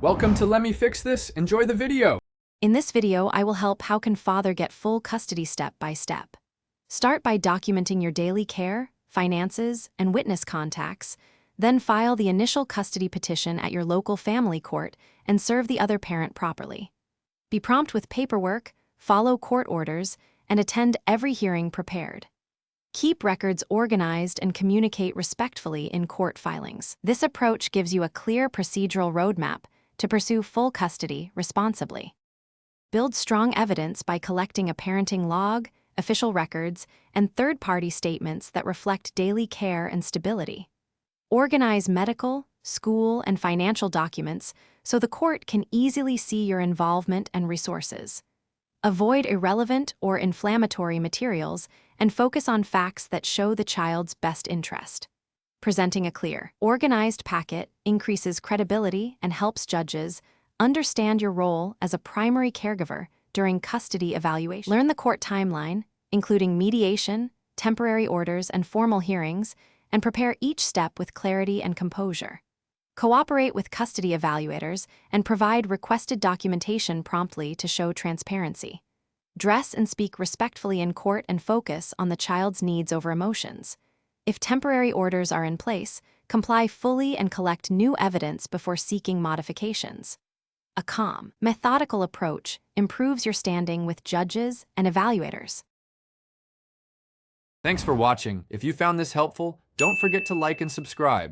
Welcome to Let Me Fix This. Enjoy the video. In this video, I will help how can father get full custody step by step. Start by documenting your daily care, finances, and witness contacts, then file the initial custody petition at your local family court and serve the other parent properly. Be prompt with paperwork, follow court orders, and attend every hearing prepared. Keep records organized and communicate respectfully in court filings. This approach gives you a clear procedural roadmap to pursue full custody responsibly. Build strong evidence by collecting a parenting log, official records, and third-party statements that reflect daily care and stability. Organize medical, school, and financial documents so the court can easily see your involvement and resources. Avoid irrelevant or inflammatory materials and focus on facts that show the child's best interest. Presenting a clear, organized packet increases credibility and helps judges understand your role as a primary caregiver during custody evaluation. Learn the court timeline, including mediation, temporary orders, and formal hearings, and prepare each step with clarity and composure. Cooperate with custody evaluators and provide requested documentation promptly to show transparency. Dress and speak respectfully in court and focus on the child's needs over emotions. If temporary orders are in place, comply fully and collect new evidence before seeking modifications. A calm, methodical approach improves your standing with judges and evaluators. Thanks for watching. If you found this helpful, don't forget to like and subscribe.